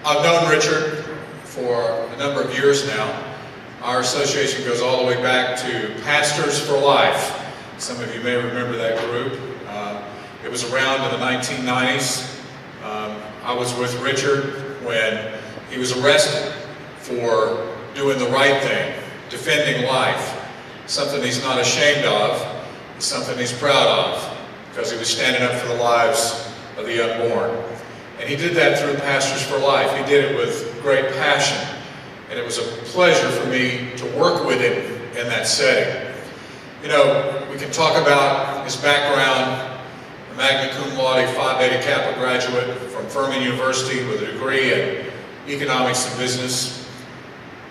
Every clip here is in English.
I've known Richard for a number of years now. Our association goes all the way back to Pastors for Life. Some of you may remember that group. It was around in the 1990s. I was with Richard when he was arrested for doing the right thing, defending life, something he's not ashamed of, something he's proud of, because he was standing up for the lives of the unborn. And he did that through Pastors for Life. He did it with great passion, and it was a pleasure for me to work with him in that setting. You know, we can talk about his background, a magna cum laude Phi Beta Kappa graduate from Furman University with a degree in economics and business.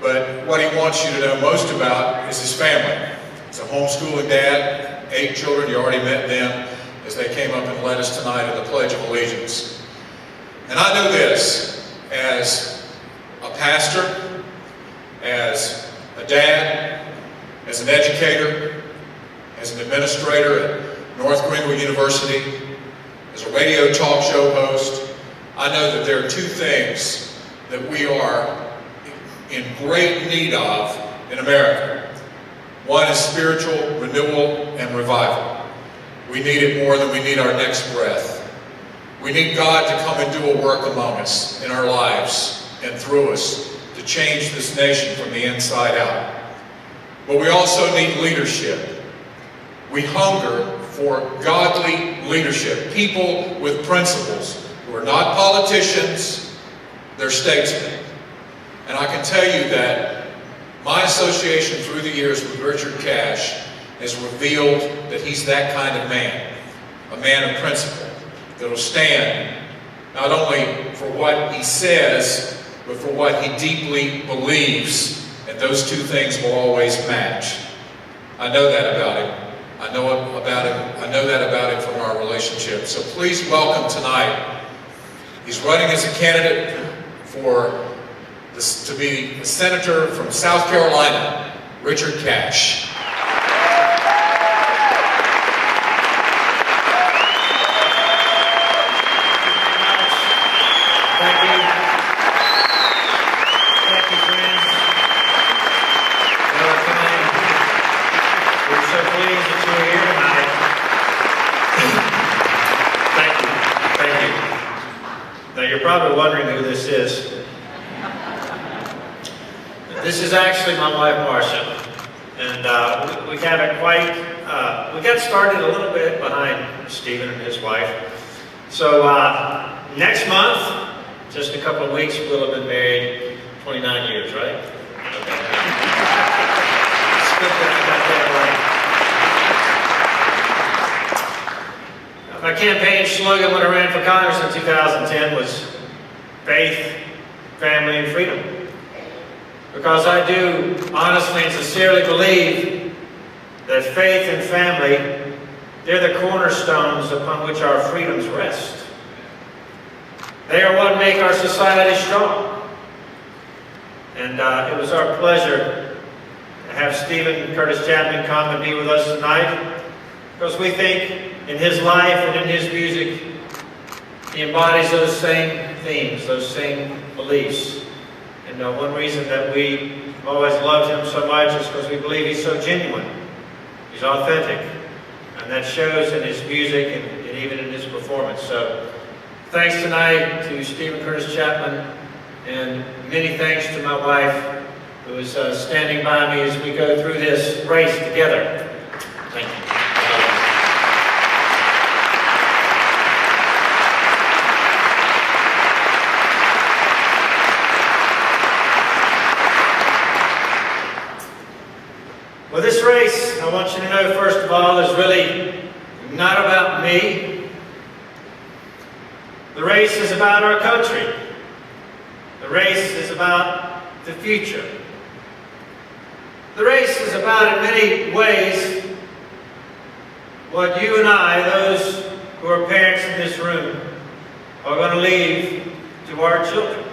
But what he wants you to know most about is his family. He's a homeschooling dad, 8 children. You already met them as they came up and led us tonight in the Pledge of Allegiance. And I know this, as a pastor, as a dad, as an educator, as an administrator at North Greenville University, as a radio talk show host, I know that there are 2 things that we are in great need of in America. One is spiritual renewal and revival. We need it more than we need our next breath. We need God to come and do a work among us, in our lives, and through us, to change this nation from the inside out. But we also need leadership. We hunger for godly leadership, people with principles who are not politicians, they're statesmen. And I can tell you that my association through the years with Richard Cash has revealed that he's that kind of man, a man of principle, that will stand not only for what he says, but for what he deeply believes, and those 2 things will always match. I know that about him. I know that about him from our relationship. So please welcome tonight. He's running as a candidate to be a senator from South Carolina, Richard Cash. You're probably wondering who this is. This is actually my wife, Marcia. And we haven't quite, we got started a little bit behind Stephen and his wife. So next month, just a couple of weeks, we'll have been married 29 years, right? Okay. It's good that I got that right. My campaign slogan when I ran for Congress in 2010 was faith, family, and freedom. Because I do honestly and sincerely believe that faith and family, they're the cornerstones upon which our freedoms rest. They are what make our society strong. And it was our pleasure to have Stephen Curtis Chapman come and be with us tonight, because we think in his life and in his music, he embodies those same themes, those same beliefs. And one reason that we always loved him so much is because we believe he's so genuine. He's authentic. And that shows in his music and even in his performance. So thanks tonight to Stephen Curtis Chapman, and many thanks to my wife, who is standing by me as we go through this race together. Thank you. Well, this race, I want you to know, first of all, is really not about me. The race is about our country. The race is about the future. The race is about, in many ways, what you and I, those who are parents in this room, are going to leave to our children.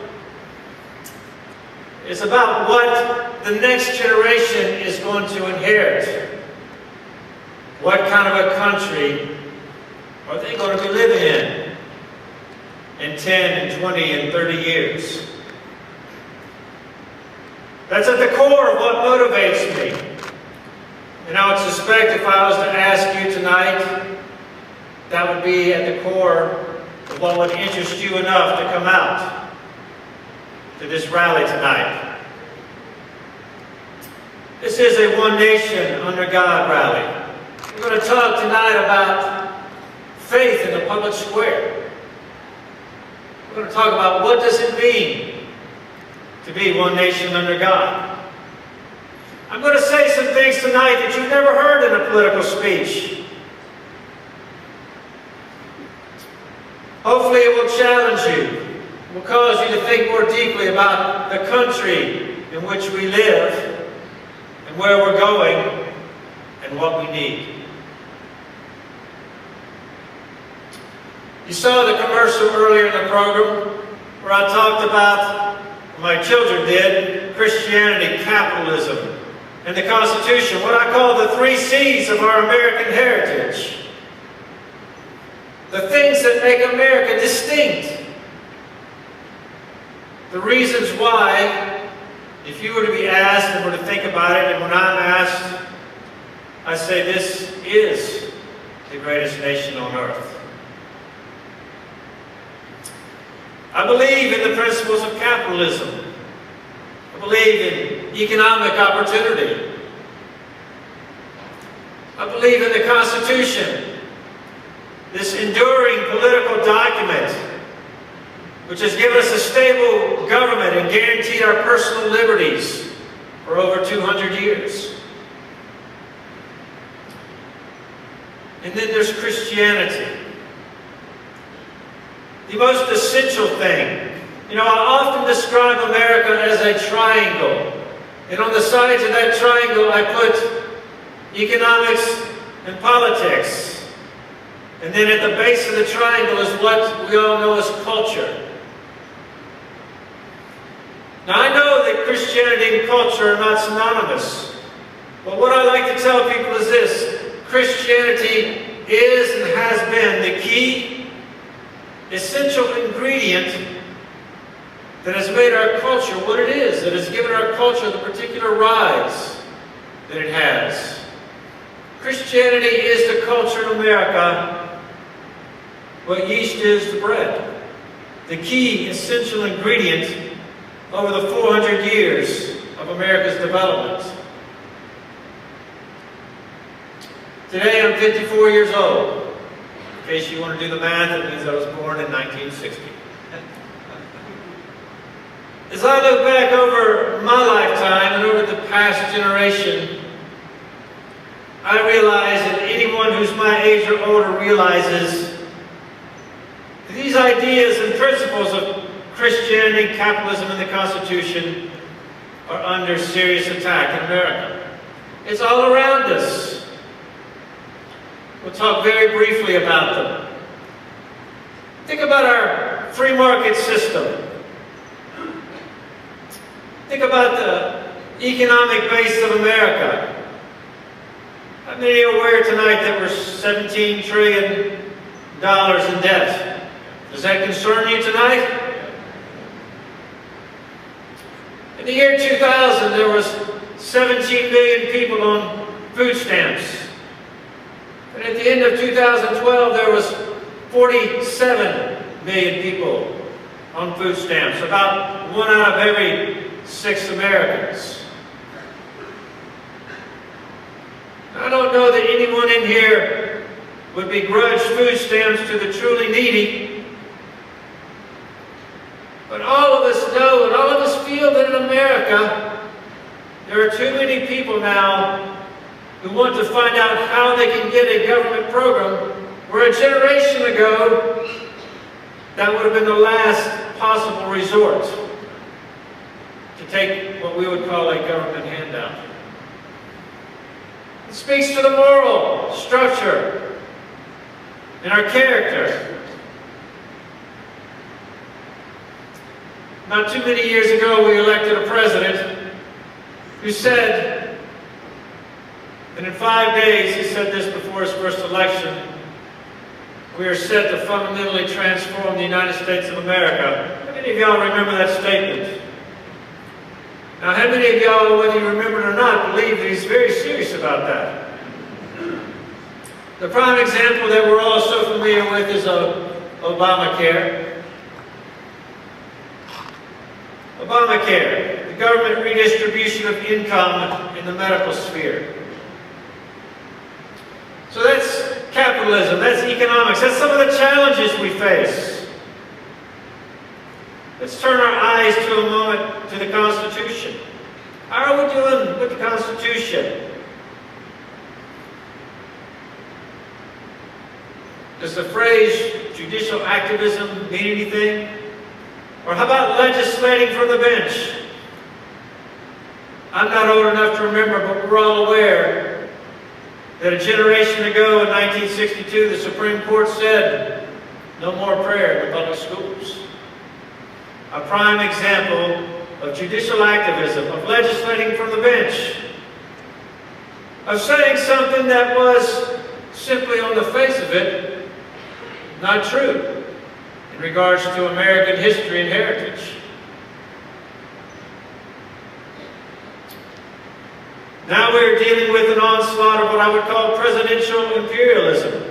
It's about what the next generation is going to inherit. What kind of a country are they going to be living in 10 and 20 and 30 years? That's at the core of what motivates me. And I would suspect if I was to ask you tonight, that would be at the core of what would interest you enough to come out to this rally tonight. This is a One Nation Under God rally. We're going to talk tonight about faith in the public square. We're going to talk about what does it mean to be one nation under God. I'm going to say some things tonight that you've never heard in a political speech. Hopefully it will challenge you. It will cause you to think more deeply about the country in which we live and where we're going and what we need. You saw the commercial earlier in the program where I talked about, my children did, Christianity, capitalism, and the Constitution, what I call the 3 C's of our American heritage. The things that make America distinct. The reasons why, if you were to be asked and were to think about it, and when I'm asked, I say this is the greatest nation on earth. I believe in the principles of capitalism. I believe in economic opportunity. I believe in the Constitution, this enduring political document which has given us a stable government and guaranteed our personal liberties for over 200 years. And then there's Christianity. The most essential thing. You know, I often describe America as a triangle. And on the sides of that triangle, I put economics and politics. And then at the base of the triangle is what we all know as culture. Now, I know that Christianity and culture are not synonymous. But what I like to tell people is this. Christianity is and has been the key, essential ingredient that has made our culture what it is, that has given our culture the particular rise that it has. Christianity is the culture in America, what yeast is to bread. The key, essential ingredient over the 400 years of America's development. Today I'm 54 years old. In case you want to do the math, it means I was born in 1960. As I look back over my lifetime and over the past generation, I realize that anyone who's my age or older realizes that these ideas and principles of Christianity, capitalism, and the Constitution are under serious attack in America. It's all around us. We'll talk very briefly about them. Think about our free market system. Think about the economic base of America. How many are aware tonight that we're $17 trillion in debt? Does that concern you tonight? In the year 2000, there was 17 million people on food stamps. And at the end of 2012, there was 47 million people on food stamps, about 1 out of every 6 Americans. I don't know that anyone in here would begrudge food stamps to the truly needy, but all of us know and all of us feel that in America, there are too many people now who want to find out how they can get a government program where a generation ago, that would have been the last possible resort to take what we would call a government handout. It speaks to the moral structure and our character. Not too many years ago, we elected a president who said, and in 5 days, he said this before his first election, we are set to fundamentally transform the United States of America. How many of y'all remember that statement? Now, how many of y'all, whether you remember it or not, believe that he's very serious about that? The prime example that we're all so familiar with is Obamacare. Obamacare, the government redistribution of income in the medical sphere. So that's capitalism, that's economics, that's some of the challenges we face. Let's turn our eyes to a moment to the Constitution. How are we doing with the Constitution? Does the phrase judicial activism mean anything? Or how about legislating from the bench? I'm not old enough to remember, but we're all aware that a generation ago in 1962, the Supreme Court said, no more prayer in the public schools. A prime example of judicial activism, of legislating from the bench, of saying something that was simply on the face of it not true in regards to American history and heritage. Now we're dealing with an onslaught of what I would call presidential imperialism.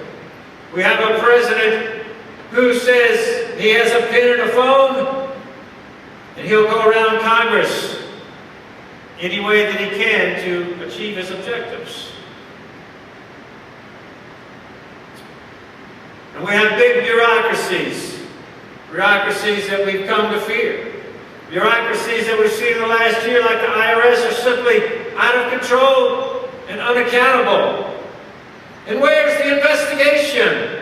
We have a president who says he has a pen and a phone, and he'll go around Congress any way that he can to achieve his objectives. And we have big bureaucracies that we've come to fear. Bureaucracies that we've seen in the last year, like the IRS, are simply out of control and unaccountable. And where's the investigation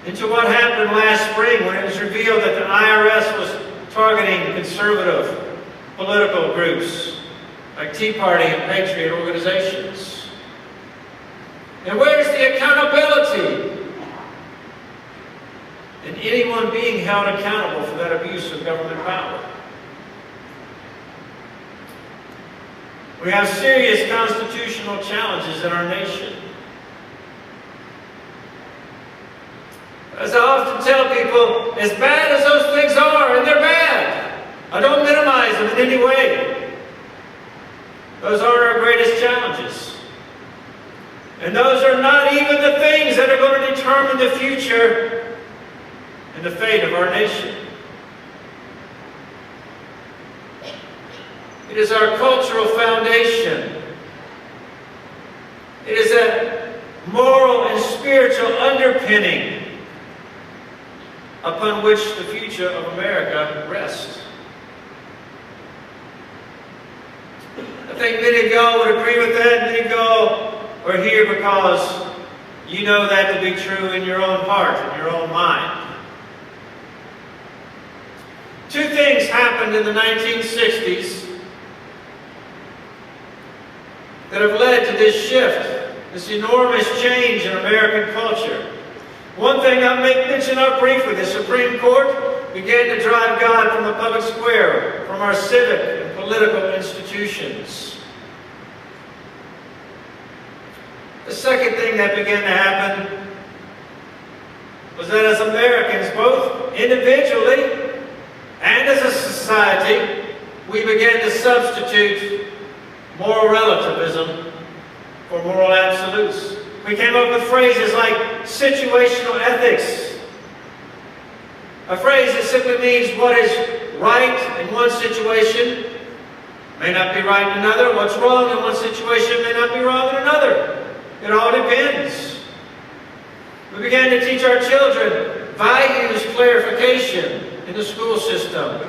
into what happened last spring when it was revealed that the IRS was targeting conservative political groups like Tea Party and Patriot organizations? And where's the accountability in anyone being held accountable for that abuse of government power? We have serious constitutional challenges in our nation. As I often tell people, as bad as those things are, and they're bad, I don't minimize them in any way. Those aren't our greatest challenges. And those are not even the things that are going to determine the future and the fate of our nation. It is our cultural foundation. It is that moral and spiritual underpinning upon which the future of America rests. I think many of y'all would agree with that. Many of y'all are here because you know that to be true in your own heart, in your own mind. Two things happened in the 1960s that have led to this shift, this enormous change in American culture. One thing I'll mention up briefly: the Supreme Court began to drive God from the public square, from our civic and political institutions. The second thing that began to happen was that as Americans, both individually and as a society, we began to substitute moral relativism for moral absolutes. We came up with phrases like situational ethics, a phrase that simply means what is right in one situation may not be right in another. What's wrong in one situation may not be wrong in another. It all depends. We began to teach our children values clarification in the school system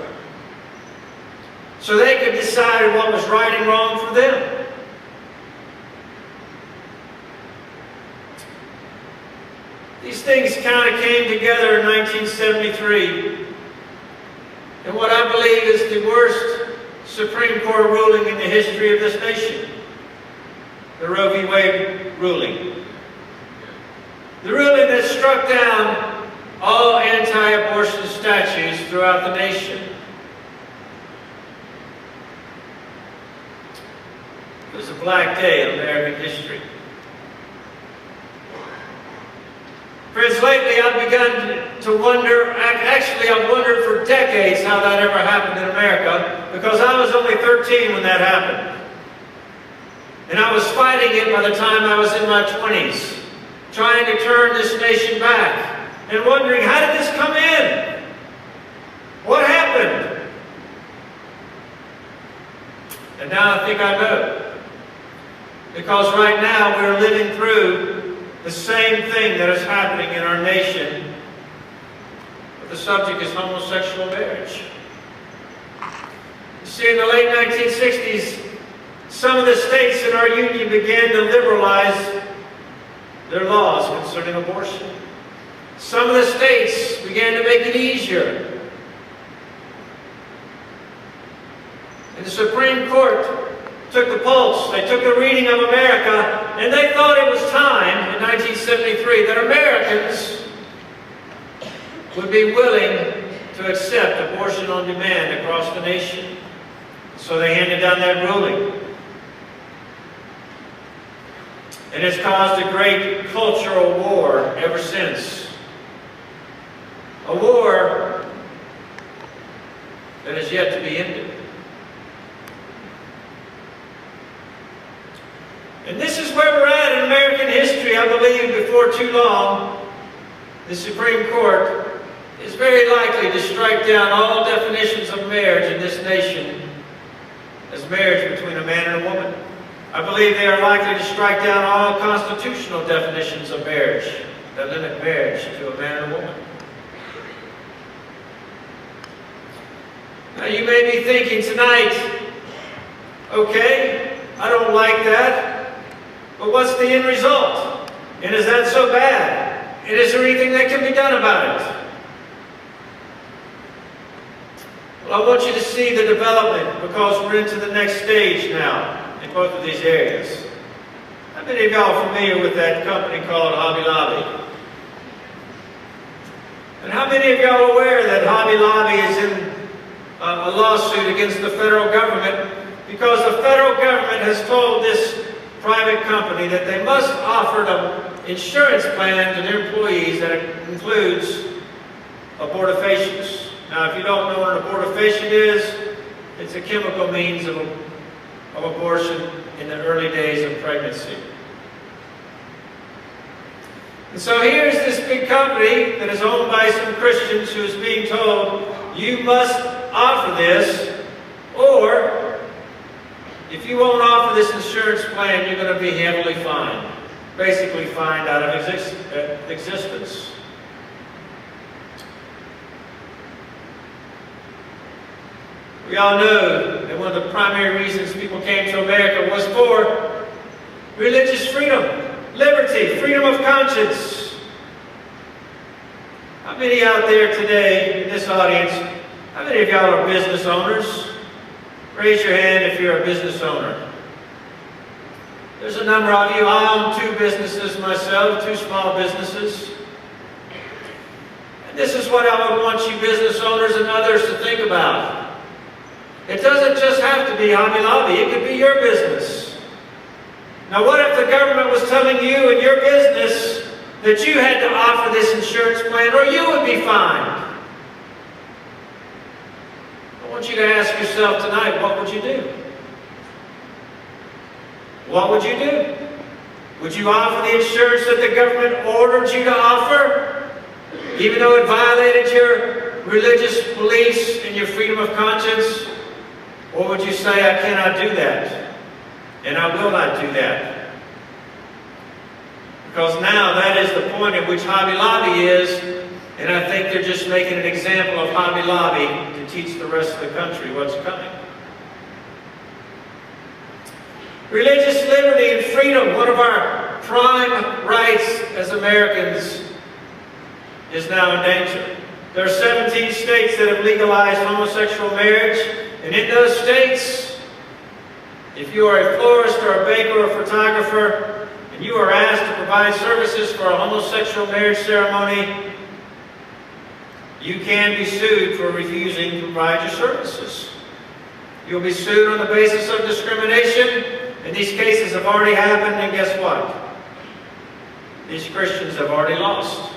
so they could decide what was right and wrong for them. These things kind of came together in 1973 in what I believe is the worst Supreme Court ruling in the history of this nation, the Roe v. Wade ruling. The ruling that struck down all anti-abortion statutes throughout the nation. It was a black day in American history. Friends, lately I've begun to wonder, actually I've wondered for decades how that ever happened in America. because I was only 13 when that happened. And I was fighting it by the time I was in my 20s, trying to turn this nation back and wondering, how did this come in? What happened? And now I think I know. Because right now we're living through the same thing that is happening in our nation. But the subject is homosexual marriage. You see, in the late 1960s, some of the states in our union began to liberalize their laws concerning abortion. Some of the states began to make it easier. And the Supreme Court took the pulse, they took the reading of America, and they thought it was time in 1973 that Americans would be willing to accept abortion on demand across the nation. So they handed down that ruling. And it's caused a great cultural war ever since. A war that is yet to be ended. And this is where we're at in American history. I believe before too long, the Supreme Court is very likely to strike down all definitions of marriage in this nation as marriage between a man and a woman. I believe they are likely to strike down all constitutional definitions of marriage that limit marriage to a man and a woman. Now you may be thinking tonight, okay, I don't like that. But what's the end result? And is that so bad? And is there anything that can be done about it? Well, I want you to see the development because we're into the next stage now in both of these areas. How many of y'all are familiar with that company called Hobby Lobby? And how many of y'all are aware that Hobby Lobby is in a lawsuit against the federal government because the federal government has told this private company that they must offer an insurance plan to their employees that includes abortifacients. Now, if you don't know what an abortifacient is, it's a chemical means of abortion in the early days of pregnancy. And so here's this big company that is owned by some Christians who is being told, you must offer this, or if you won't offer this insurance plan, you're going to be heavily fined. Basically fined out of existence. We all know that one of the primary reasons people came to America was for religious freedom, liberty, freedom of conscience. How many out there today in this audience, how many of y'all are business owners? Raise your hand if you're a business owner. There's a number of you. I own 2 businesses myself, 2 small businesses. And this is what I would want you business owners and others to think about. It doesn't just have to be Hobby Lobby. It could be your business. Now what if the government was telling you and your business that you had to offer this insurance plan or you would be fined? I want you to ask yourself tonight, what would you do? What would you do? Would you offer the insurance that the government ordered you to offer, even though it violated your religious beliefs and your freedom of conscience? Or would you say, I cannot do that, and I will not do that? Because now that is the point at which Hobby Lobby is, and I think they're just making an example of Hobby Lobby to teach the rest of the country what's coming. Religious liberty and freedom, one of our prime rights as Americans, is now in danger. There are 17 states that have legalized homosexual marriage, and in those states, if you are a florist or a baker or a photographer, and you are asked to provide services for a homosexual marriage ceremony, you can be sued for refusing to provide your services. You'll be sued on the basis of discrimination, and these cases have already happened, and guess what? These Christians have already lost.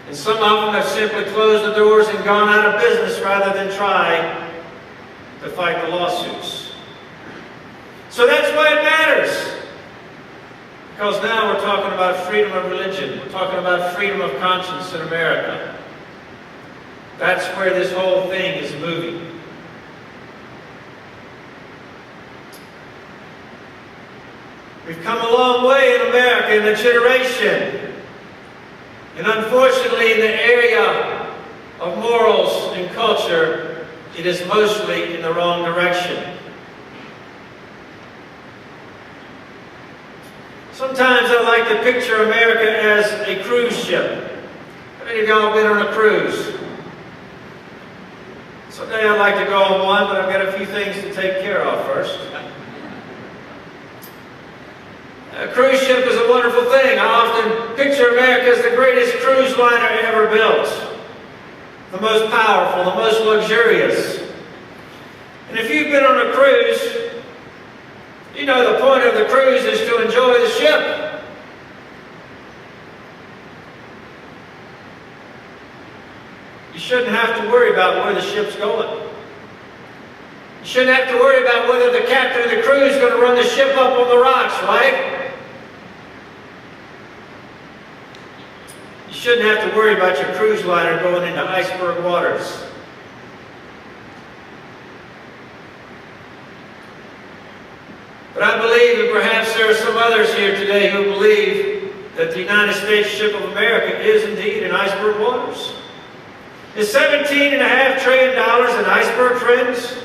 And some of them have simply closed the doors and gone out of business rather than try to to fight the lawsuits. So that's why it matters. Because now we're talking about freedom of religion. We're talking about freedom of conscience in America. That's where this whole thing is moving. We've come a long way in America in a generation. And unfortunately, in the area of morals and culture, it is mostly in the wrong direction. Sometimes I like to picture America as a cruise ship. How many of y'all been on a cruise? Someday I'd like to go on one, but I've got a few things to take care of first. A cruise ship is a wonderful thing. I often picture America as the greatest cruise liner ever built. The most powerful, the most luxurious. And if you've been on a cruise, you know the point of the cruise is to enjoy the ship. You shouldn't have to worry about where the ship's going. You shouldn't have to worry about whether the captain of the cruise is going to run the ship up on the rocks, right? You shouldn't have to worry about your cruise liner going into iceberg waters. But I believe, and perhaps there are some others here today who believe, that the United States ship of America is indeed in iceberg waters. Is $17.5 trillion an iceberg, friends?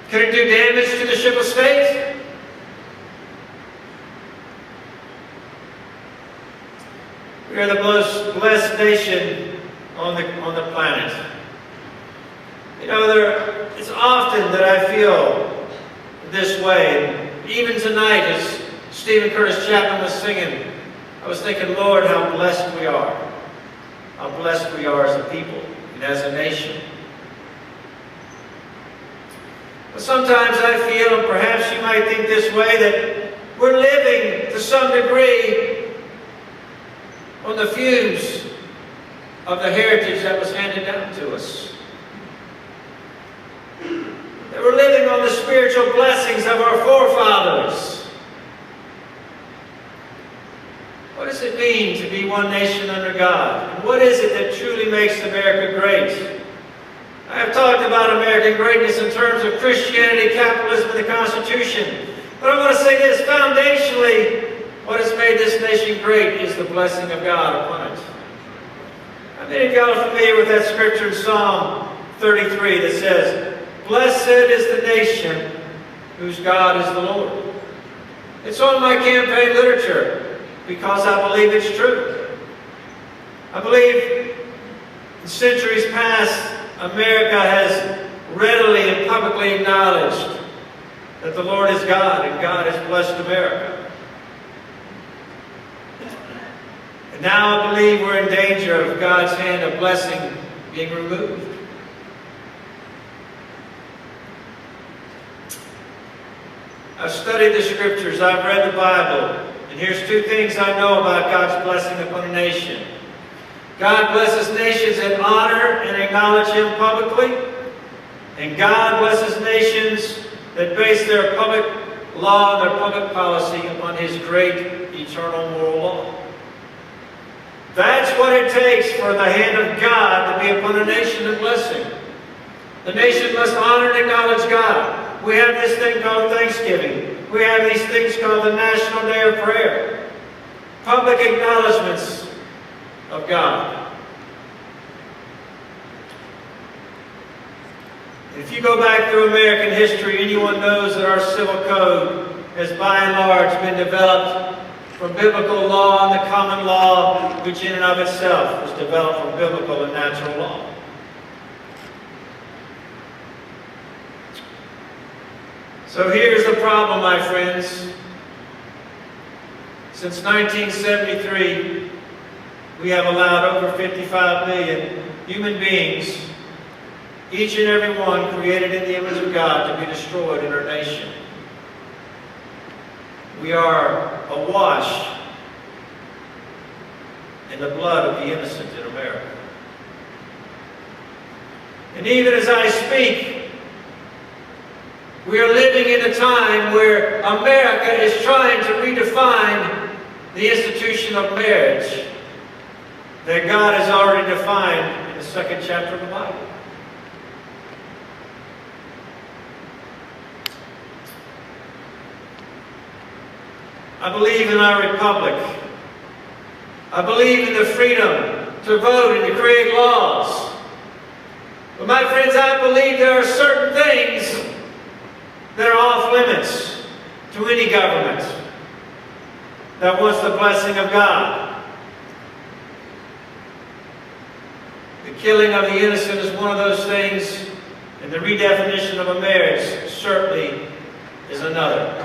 Can it do damage to the ship of state? We are the most blessed nation on the planet. You know, it's often that I feel this way. Even tonight, as Stephen Curtis Chapman was singing, I was thinking, Lord, how blessed we are. How blessed we are as a people and as a nation. But sometimes I feel, and perhaps you might think this way, that we're living to some degree on the fumes of the heritage that was handed down to us. That we're living on the spiritual blessings of our forefathers. What does it mean to be one nation under God? And what is it that truly makes America great? I have talked about American greatness in terms of Christianity, capitalism, and the Constitution. But I want to say this, foundationally, what has made this nation great is the blessing of God upon it. How many of y'all are familiar with that scripture in Psalm 33 that says, "Blessed is the nation whose God is the Lord." It's on my campaign literature because I believe it's true. I believe in centuries past, America has readily and publicly acknowledged that the Lord is God and God has blessed America. And now I believe we're in danger of God's hand of blessing being removed. I've studied the scriptures, I've read the Bible, and here's two things I know about God's blessing upon a nation. God blesses nations that honor and acknowledge Him publicly, and God blesses nations that base their public law and their public policy upon His great eternal moral law. That's what it takes for the hand of God to be upon a nation of blessing. The nation must honor and acknowledge God. We have this thing called Thanksgiving. We have these things called the National Day of Prayer. Public acknowledgments of God. If you go back through American history, anyone knows that our civil code has by and large been developed from biblical law and the common law, which in and of itself was developed from biblical and natural law. So here's the problem, my friends. Since 1973, we have allowed over 55 million human beings, each and every one created in the image of God, to be destroyed in our nation. We are awash in the blood of the innocent in America. And even as I speak, we are living in a time where America is trying to redefine the institution of marriage that God has already defined in the second chapter of the Bible. I believe in our republic. I believe in the freedom to vote and to create laws. But my friends, I believe there are certain things that are off limits to any government that wants the blessing of God. The killing of the innocent is one of those things, and the redefinition of a marriage certainly is another.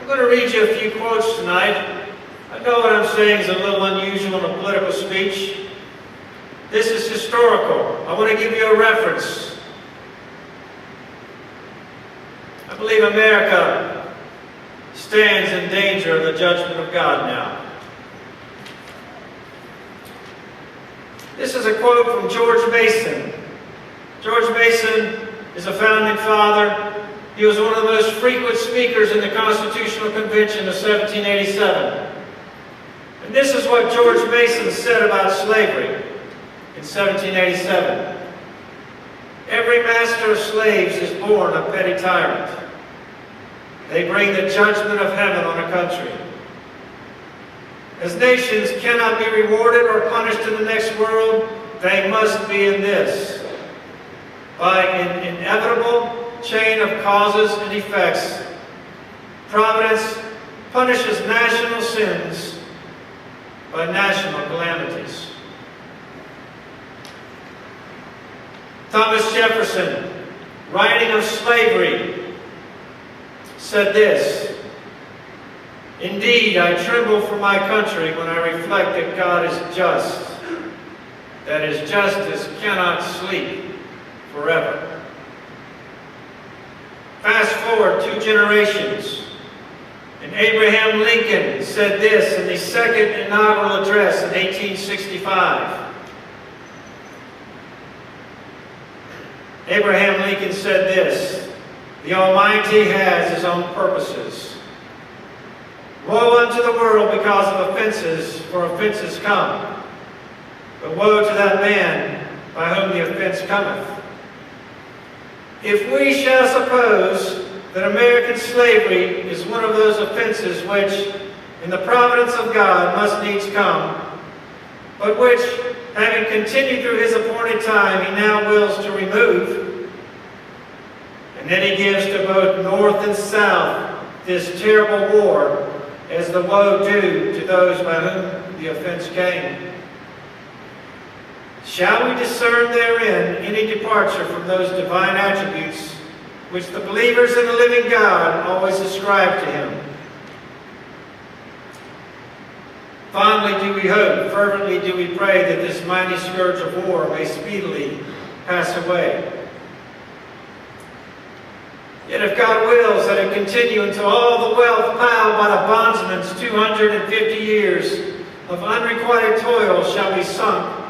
I'm going to read you a few quotes tonight. I know what I'm saying is a little unusual in a political speech. This is historical. I want to give you a reference. I believe America stands in danger of the judgment of God now. This is a quote from George Mason. George Mason is a founding father. He was one of the most frequent speakers in the Constitutional Convention of 1787. And this is what George Mason said about slavery in 1787. Every master of slaves is born a petty tyrant. They bring the judgment of heaven on a country. As nations cannot be rewarded or punished in the next world, they must be in this. By an inevitable chain of causes and effects, Providence punishes national sins by national calamities. Thomas Jefferson, writing of slavery, said this: "Indeed, I tremble for my country when I reflect that God is just, that His justice cannot sleep forever." Fast forward 2 generations, and Abraham Lincoln said this in the second inaugural address in 1865. Abraham Lincoln said this: "The Almighty has His own purposes. Woe unto the world because of offenses, for offenses come. But woe to that man by whom the offense cometh. If we shall suppose that American slavery is one of those offenses which, in the providence of God, must needs come, but which, having continued through His appointed time, He now wills to remove, and then He gives to both North and South this terrible war as the woe due to those by whom the offense came. Shall we discern therein any departure from those divine attributes which the believers in the living God always ascribe to Him? Fondly do we hope, fervently do we pray that this mighty scourge of war may speedily pass away. Yet if God wills that it continue until all the wealth piled by the bondsman's 250 years of unrequited toil shall be sunk,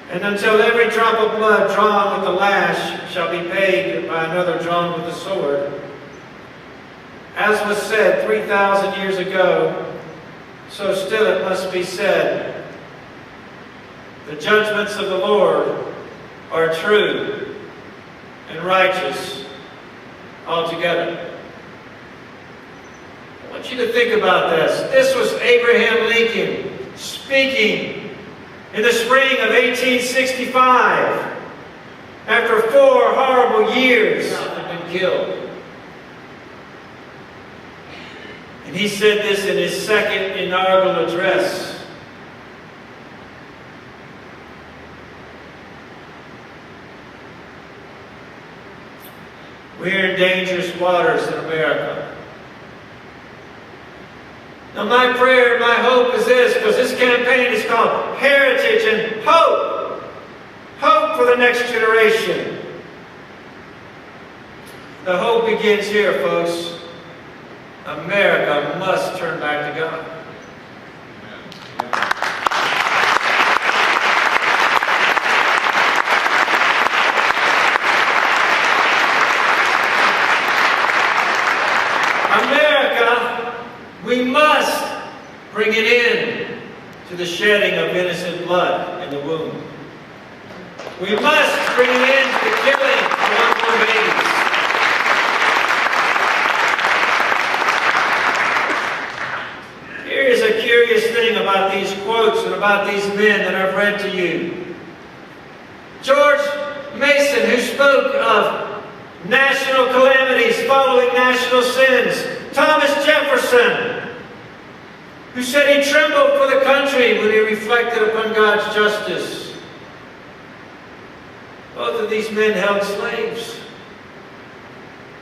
and until every drop of blood drawn with the lash shall be paid by another drawn with the sword, as was said 3,000 years ago, so still it must be said, the judgments of the Lord are true and righteous altogether. I want you to think about this. This was Abraham Lincoln speaking in the spring of 1865, after 4 horrible years had been killed. And he said this in his second inaugural address. We're in dangerous waters in America. Now my prayer and my hope is this, because this campaign is called Heritage and Hope. Hope for the next generation. The hope begins here, folks. America must turn back to God. America, we must bring an end to the shedding of innocent blood in the womb. We must bring an end to the killing of unborn babies. Here is a curious thing about these quotes and about these men that I've read to you. George Mason, who spoke of national calamities following national sins. Thomas Jefferson, who said he trembled for the country when he reflected upon God's justice. Both of these men held slaves.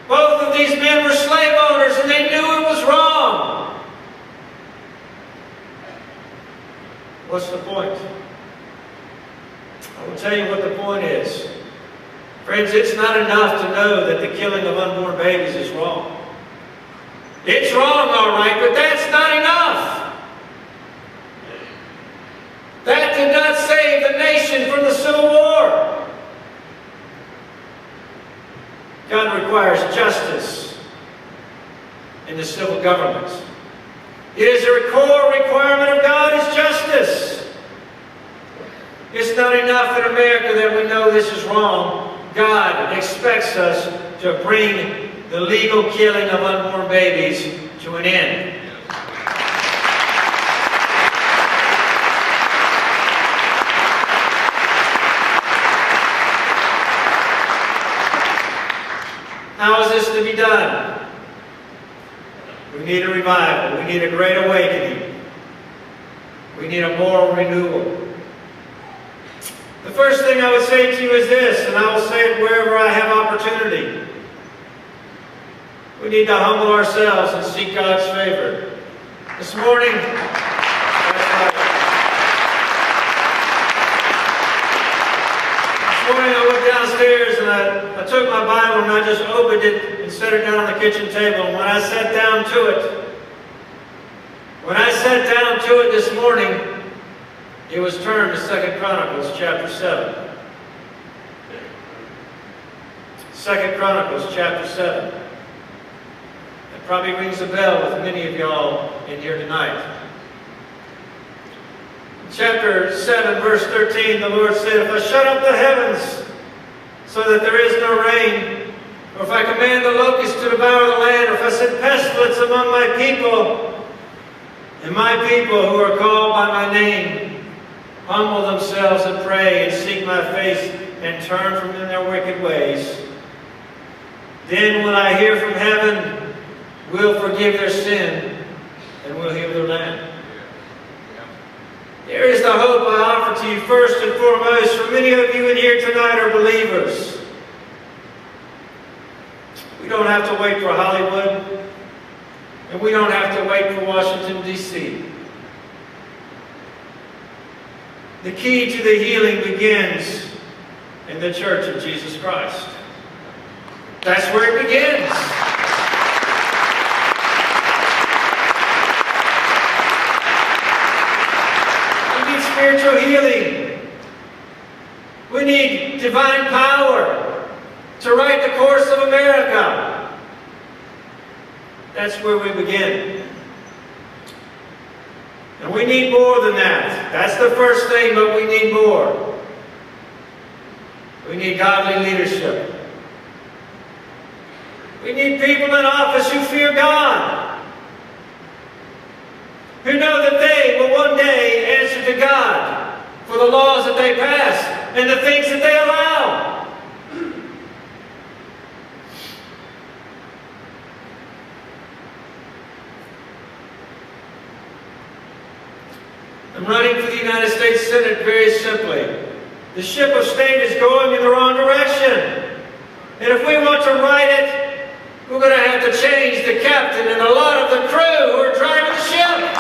Both of these men were slave owners, and they knew it was wrong. What's the point? I will tell you what the point is. Friends, it's not enough to know that the killing of unborn babies is wrong. It's wrong, all right, but that's not enough. That did not save the nation from the Civil War. God requires justice in the civil government. It is a core requirement of God is justice. It's not enough in America that we know this is wrong. God expects us to bring the legal killing of unborn babies to an end. How is this to be done? We need a revival. We need a great awakening. We need a moral renewal. The first thing I would say to you is this, and I will say it wherever I have opportunity. We need to humble ourselves and seek God's favor. This morning, I went downstairs and I took my Bible and I just opened it and set it down on the kitchen table. And when I sat down to it this morning, it was turned to 2 Chronicles chapter 7. 2 Chronicles chapter 7. That probably rings a bell with many of y'all in here tonight. In chapter 7, verse 13, the Lord said, "If I shut up the heavens so that there is no rain, or if I command the locusts to devour the land, or if I send pestilence among my people, and my people who are called by my name humble themselves and pray and seek my face and turn from their wicked ways, then will I hear from heaven, will forgive their sin, and will heal their land." Here is the hope I offer to you first and foremost, for many of you in here tonight are believers. We don't have to wait for Hollywood, and we don't have to wait for Washington, D.C. The key to the healing begins in the Church of Jesus Christ. That's where it begins. We need spiritual healing. We need divine power to right the course of America. That's where we begin. And we need more than that. That's the first thing, but we need more. We need godly leadership. We need people in office who fear God, who know that they will one day answer to God for the laws that they pass and the things that they allow. I'm running for the United States Senate very simply. The ship of state is going in the wrong direction. And if we want to right it, we're going to have to change the captain and a lot of the crew who are driving the ship.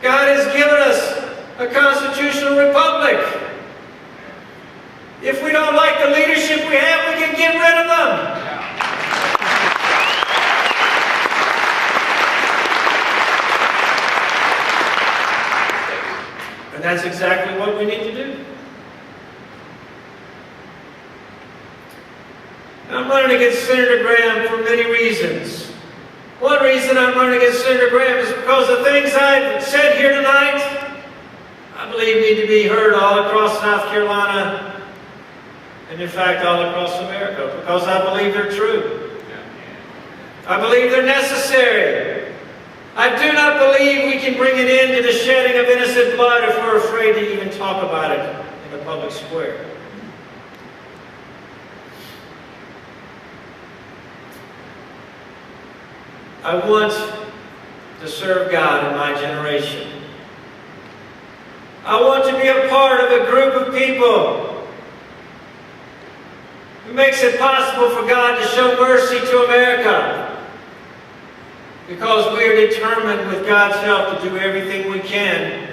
God has given us a constitutional republic. If we don't like the leadership we have, we can get rid of them. And that's exactly what we need to do. And I'm running against Senator Graham for many reasons. One reason I'm running against Senator Graham is because the things I've said here tonight, I believe need to be heard all across South Carolina, and in fact all across America, because I believe they're true. I believe they're necessary. I do not believe we can bring an end to the shedding of innocent blood if we're afraid to even talk about it in the public square. I want to serve God in my generation. I want to be a part of a group of people who makes it possible for God to show mercy to America, because we are determined with God's help to do everything we can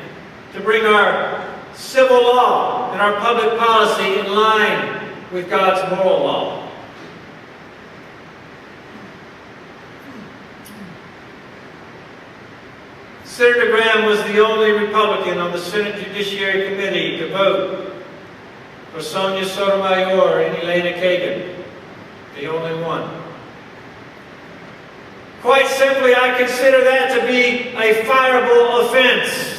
to bring our civil law and our public policy in line with God's moral law. Senator Graham was the only Republican on the Senate Judiciary Committee to vote for Sonia Sotomayor and Elena Kagan, the only one. Quite simply, I consider that to be a fireable offense.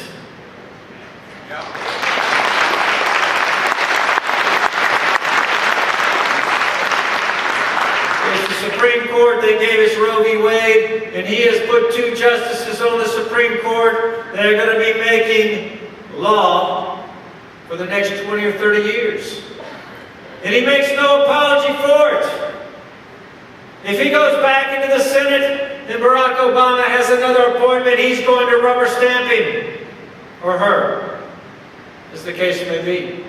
It's the Supreme Court that gave us Roe v. Wade, and he has put 2 justices on the Supreme Court that are going to be making law for the next 20 or 30 years. And he makes no apology for it. If he goes back into the Senate and Barack Obama has another appointment, he's going to rubber stamp him, or her, as the case may be.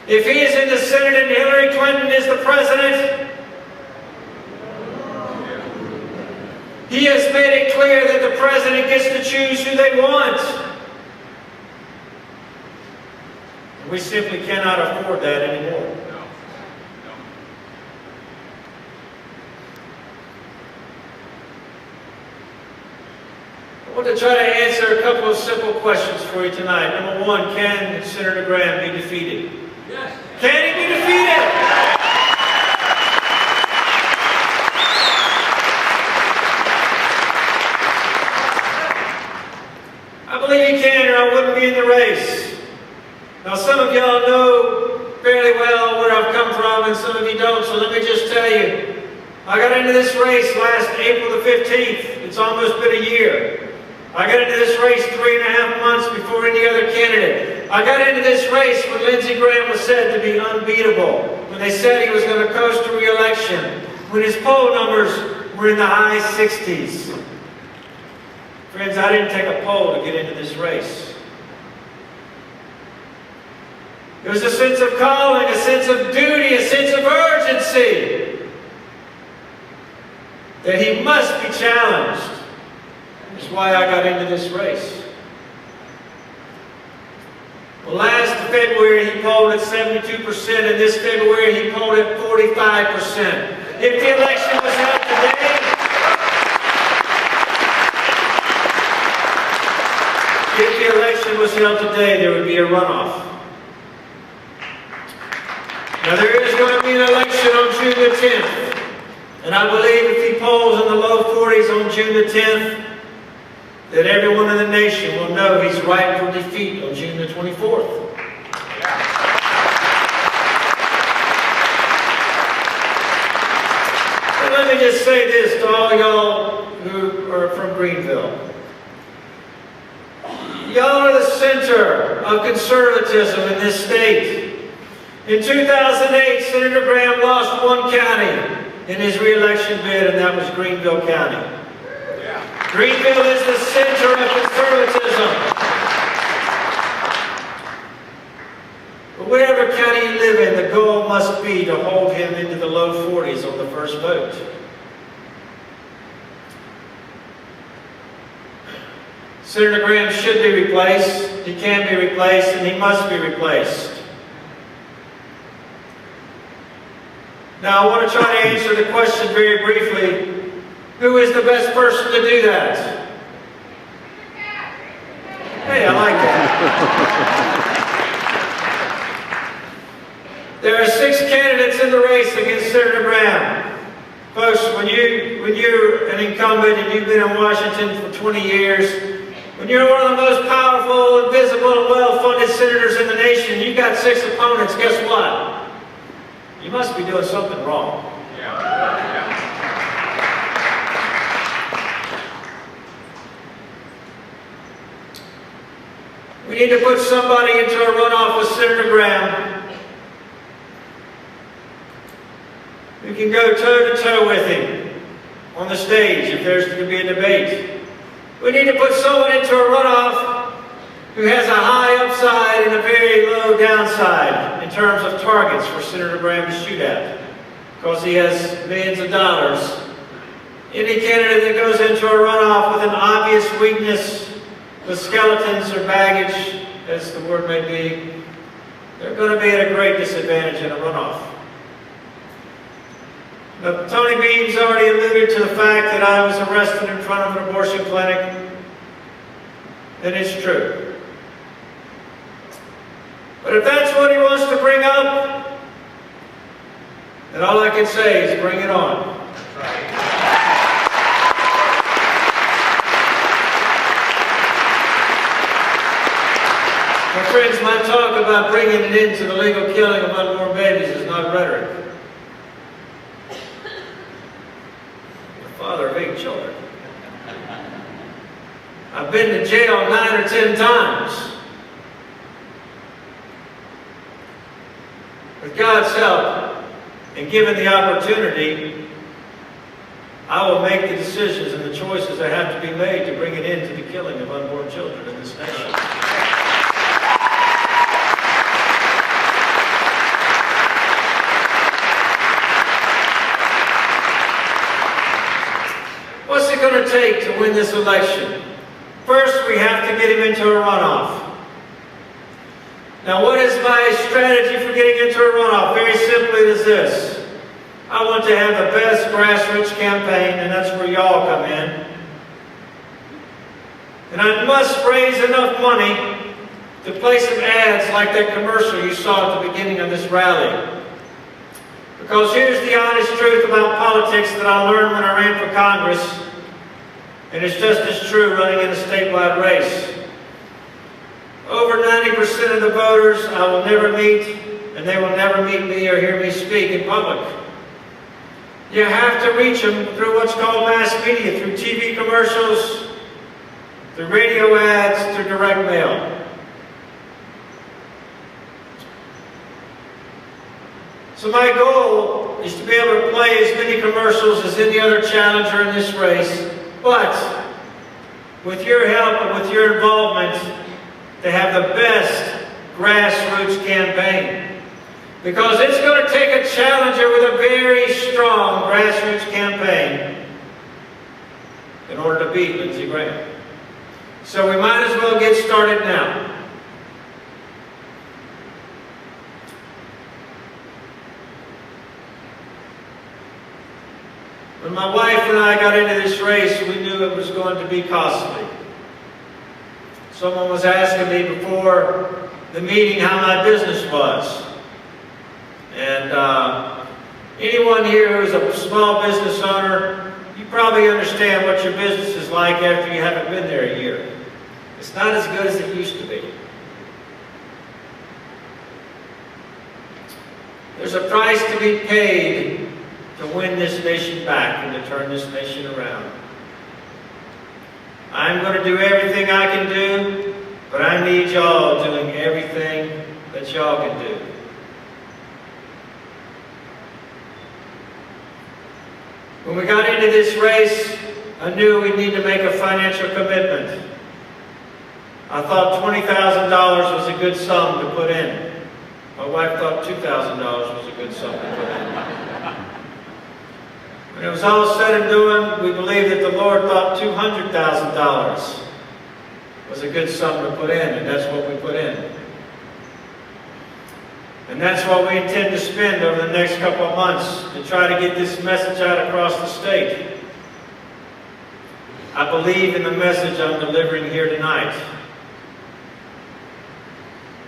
If he is in the Senate and Hillary Clinton is the president, he has made it clear that the president gets to choose who they want. And we simply cannot afford that anymore. I want to try to answer a couple of simple questions for you tonight. Number 1, can Senator Graham be defeated? Yes. Can he be defeated? I believe he can, or I wouldn't be in the race. Now, some of y'all know fairly well where I've come from, and some of you don't, so let me just tell you. I got into this race last April the 15th. It's almost been a year. I got into this race 3.5 months before any other candidate. I got into this race when Lindsey Graham was said to be unbeatable, when they said he was going to coast to re-election, when his poll numbers were in the high 60s. Friends, I didn't take a poll to get into this race. There was a sense of calling, a sense of duty, a sense of urgency that he must be challenged. That's why I got into this race. Well, last February he polled at 72%, and this February he polled at 45%. If the election was held today, there would be a runoff. Now there is going to be an election on June the 10th, and I believe if he polls in the low 40s on June the 10th, that everyone in the nation will know he's ripe for defeat on June the 24th. And let me just say this to all y'all who are from Greenville. Y'all are the center of conservatism in this state. In 2008, Senator Graham lost one county in his re-election bid, and that was Greenville County. Greenville is the center of conservatism. But whatever county you live in, the goal must be to hold him into the low 40s on the first vote. Senator Graham should be replaced, he can be replaced, and he must be replaced. Now, I want to try to answer the question very briefly. Who is the best person to do that? Hey, I like that. There are 6 candidates in the race against Senator Graham. Folks, when you're an incumbent and you've been in Washington for 20 years, when you're one of the most powerful and visible and well-funded senators in the nation, you've got 6 opponents, guess what? You must be doing something wrong. We need to put somebody into a runoff with Senator Graham who can go toe-to-toe with him on the stage if there's to be a debate. We need to put someone into a runoff who has a high upside and a very low downside in terms of targets for Senator Graham to shoot at, because he has millions of dollars. Any candidate that goes into a runoff with an obvious weakness, with skeletons or baggage, as the word may be, they're going to be at a great disadvantage in a runoff. Now, Tony Beams already alluded to the fact that I was arrested in front of an abortion clinic, and it's true. But if that's what he wants to bring up, then all I can say is bring it on. My friends, my talk about bringing it into the legal killing of unborn babies is not rhetoric. I'm the father of 8 children. I've been to jail 9 or 10 times. With God's help and given the opportunity, I will make the decisions and the choices that have to be made to bring an end to the killing of unborn children in this nation. What's it going to take to win this election? First, we have to get him into a runoff. Now, what is my strategy for getting into a runoff? Very simply, it is this. I want to have the best grassroots campaign, and that's where y'all come in. And I must raise enough money to play some ads like that commercial you saw at the beginning of this rally. Because here's the honest truth about politics that I learned when I ran for Congress, and it's just as true running in a statewide race. Over 90% of the voters I will never meet, and they will never meet me or hear me speak in public. You have to reach them through what's called mass media, through TV commercials, through radio ads, through direct mail. So my goal is to be able to play as many commercials as any other challenger in this race, but with your help and with your involvement, to have the best grassroots campaign. Because it's going to take a challenger with a very strong grassroots campaign in order to beat Lindsey Graham. So we might as well get started now. When my wife and I got into this race, we knew it was going to be costly. Someone was asking me before the meeting how my business was. And anyone here who's a small business owner, you probably understand what your business is like after you haven't been there a year. It's not as good as it used to be. There's a price to be paid to win this nation back and to turn this nation around. I'm going to do everything I can do, but I need y'all doing everything that y'all can do. When we got into this race, I knew we'd need to make a financial commitment. I thought $20,000 was a good sum to put in. My wife thought $2,000 was a good sum to put in. When it was all said and done, we believed that the Lord thought $200,000 was a good sum to put in, and that's what we put in. And that's what we intend to spend over the next couple of months to try to get this message out across the state. I believe in the message I'm delivering here tonight.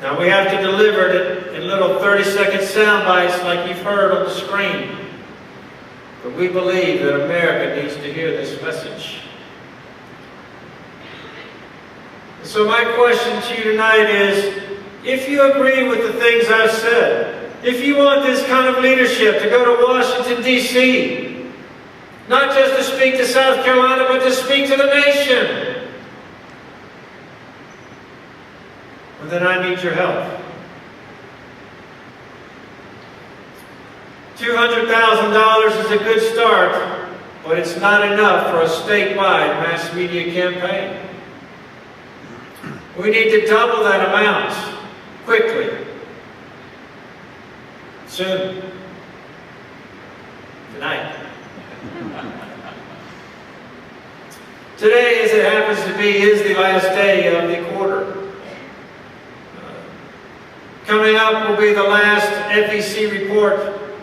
Now we have to deliver it in little 30-second sound bites like you've heard on the screen. But we believe that America needs to hear this message. So my question to you tonight is, if you agree with the things I've said, if you want this kind of leadership to go to Washington, D.C., not just to speak to South Carolina, but to speak to the nation, well, then I need your help. $200,000 is a good start, but it's not enough for a statewide mass media campaign. We need to double that amount quickly, soon, tonight. Today, as it happens to be, is the last day of the quarter. Coming up will be the last FEC report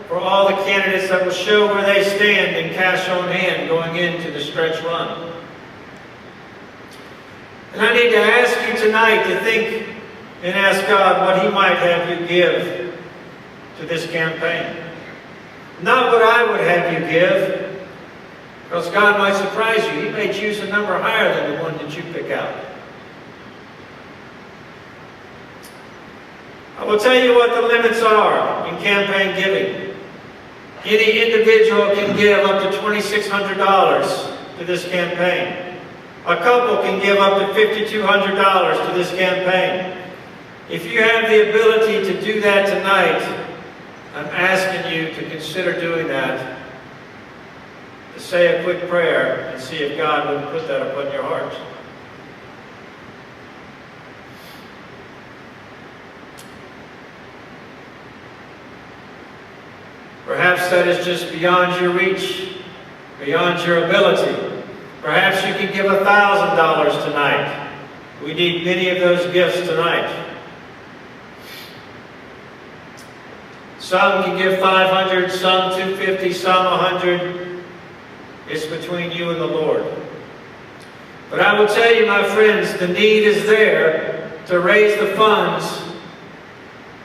for all the candidates that will show where they stand in cash on hand going into the stretch run. And I need to ask you tonight to think and ask God what He might have you give to this campaign. Not what I would have you give, because God might surprise you. He may choose a number higher than the one that you pick out. I will tell you what the limits are in campaign giving. Any individual can give up to $2,600 to this campaign. A couple can give up to $5,200 to this campaign. If you have the ability to do that tonight, I'm asking you to consider doing that. To say a quick prayer and see if God would put that upon your heart. Perhaps that is just beyond your reach, beyond your ability. Perhaps you can give $1,000 tonight. We need many of those gifts tonight. Some can give $500, some $250, some $100. It's between you and the Lord. But I will tell you, my friends, the need is there to raise the funds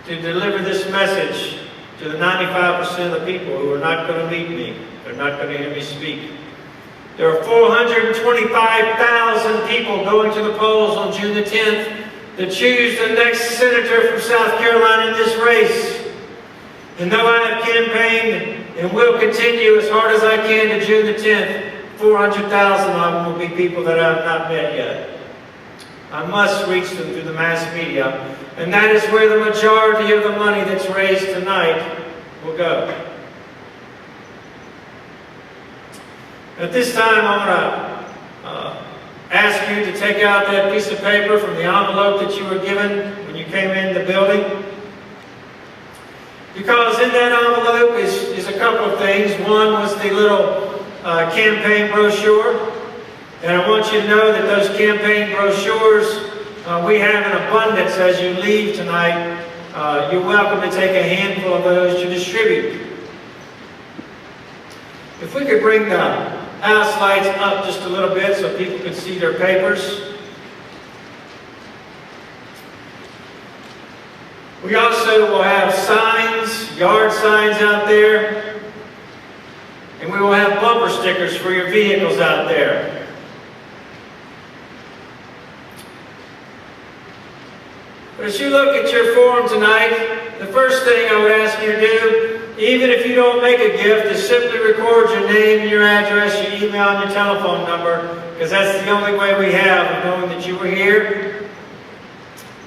to deliver this message to the 95% of the people who are not going to meet me. They're not going to hear me speak. There are 425,000 people going to the polls on June the 10th to choose the next senator from South Carolina in this race. And though I have campaigned and will continue as hard as I can to June the 10th, 400,000 of them will be people that I have not met yet. I must reach them through the mass media. And that is where the majority of the money that's raised tonight will go. At this time, I'm going to ask you to take out that piece of paper from the envelope that you were given when you came in the building. Because in that envelope is a couple of things. One was the little campaign brochure. And I want you to know that those campaign brochures, we have in abundance as you leave tonight. You're welcome to take a handful of those to distribute. If we could bring the house lights up just a little bit so people can see their papers. We also will have signs, yard signs out there. And we will have bumper stickers for your vehicles out there. But as you look at your form tonight, the first thing I would ask you to do, even if you don't make a gift, is simply record your name, your address, your email, and your telephone number, because that's the only way we have of knowing that you were here,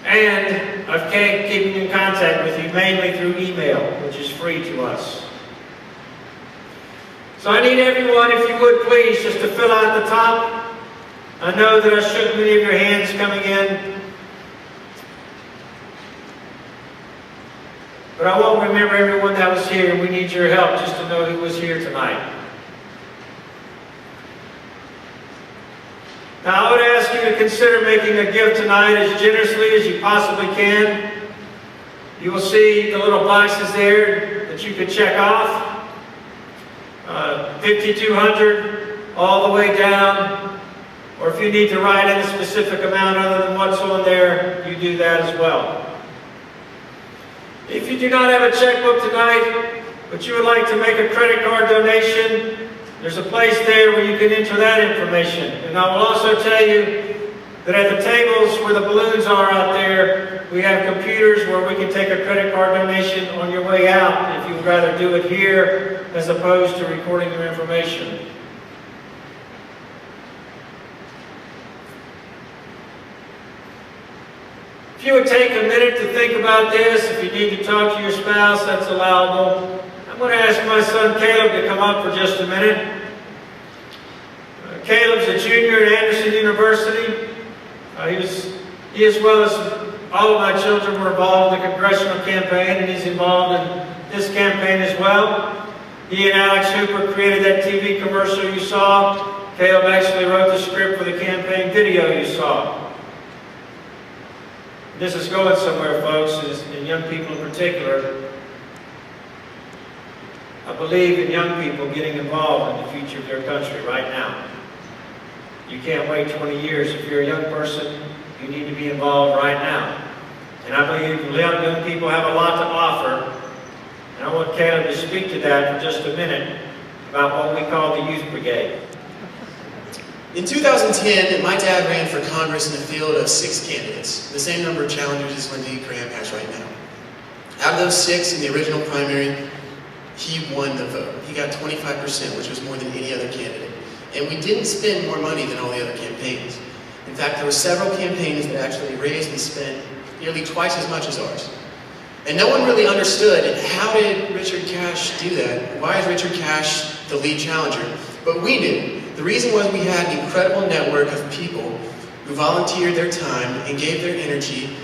and of keeping in contact with you, mainly through email, which is free to us. So I need everyone, if you would please, just to fill out the top. I know that I shook many of your hands coming in. But I won't remember everyone that was here, and we need your help just to know who was here tonight. Now, I would ask you to consider making a gift tonight as generously as you possibly can. You will see the little boxes there that you could check off. 5,200 all the way down. Or if you need to write in a specific amount other than what's on there, you do that as well. If you do not have a checkbook tonight, but you would like to make a credit card donation, there's a place there where you can enter that information. And I will also tell you that at the tables where the balloons are out there, we have computers where we can take a credit card donation on your way out if you would rather do it here as opposed to recording your information. If you would take a minute to think about this, if you need to talk to your spouse, that's allowable. I'm going to ask my son Caleb to come up for just a minute. Caleb's a junior at Anderson University. He, as well as all of my children, were involved in the congressional campaign, and he's involved in this campaign as well. He and Alex Hooper created that TV commercial you saw. Caleb actually wrote the script for the campaign video you saw. This is going somewhere, folks, and young people in particular. I believe in young people getting involved in the future of their country right now. You can't wait 20 years. If you're a young person, you need to be involved right now. And I believe young people have a lot to offer. And I want Caleb to speak to that for just a minute about what we call the Youth Brigade. In 2010, my dad ran for Congress in a field of 6 candidates, the same number of challengers as Lindsey Graham has right now. Out of those 6 in the original primary, he won the vote. He got 25%, which was more than any other candidate. And we didn't spend more money than all the other campaigns. In fact, there were several campaigns that actually raised and spent nearly twice as much as ours. And no one really understood, how did Richard Cash do that? Why is Richard Cash the lead challenger? But we knew. The reason was we had an incredible network of people who volunteered their time and gave their energy,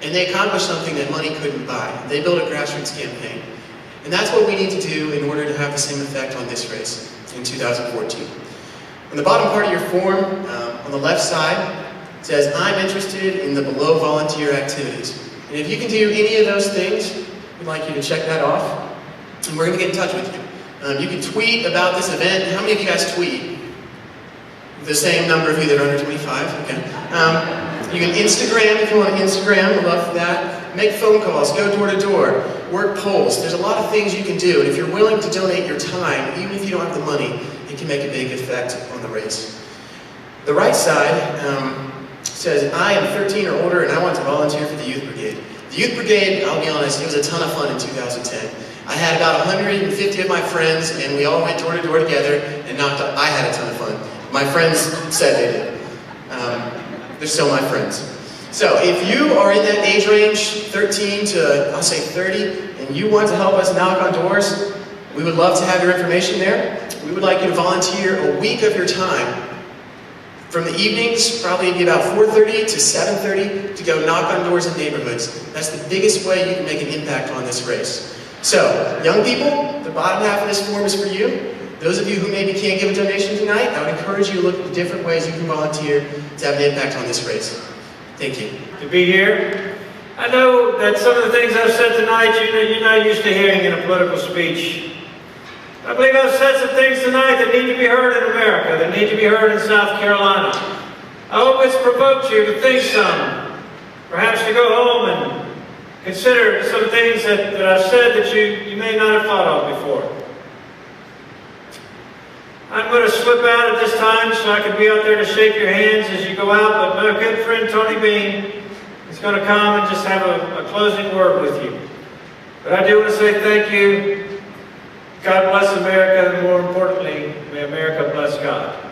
and they accomplished something that money couldn't buy. They built a grassroots campaign. And that's what we need to do in order to have the same effect on this race in 2014. On the bottom part of your form, on the left side, it says, I'm interested in the below volunteer activities. And if you can do any of those things, we'd like you to check that off, and we're going to get in touch with you. You can tweet about this event. How many of you guys tweet? The same number of you that are under 25? Okay. You can Instagram if you want to Instagram. We'd love for that. Make phone calls. Go door to door. Work polls. There's a lot of things you can do. And if you're willing to donate your time, even if you don't have the money, it can make a big effect on the race. The right side says, I am 13 or older and I want to volunteer for the Youth Brigade. The Youth Brigade, I'll be honest, it was a ton of fun in 2010. I had about 150 of my friends, and we all went door to door together and knocked up. I had a ton of fun. My friends said they did. They're still my friends. So if you are in that age range, 13 to, I'll say 30, and you want to help us knock on doors, we would love to have your information there. We would like you to volunteer a week of your time from the evenings, probably about 4:30 to 7:30, to go knock on doors in neighborhoods. That's the biggest way you can make an impact on this race. So, young people, the bottom half of this form is for you. Those of you who maybe can't give a donation tonight, I would encourage you to look at the different ways you can volunteer to have an impact on this race. Thank you. To be here. I know that some of the things I've said tonight, you're not used to hearing in a political speech. I believe I've said some things tonight that need to be heard in America, that need to be heard in South Carolina. I hope it's provoked you to think some, perhaps to go home and consider some things that I've said that you may not have thought of before. I'm going to slip out at this time so I can be out there to shake your hands as you go out, but my good friend Tony Bean is going to come and just have a closing word with you. But I do want to say thank you. God bless America, and more importantly, may America bless God.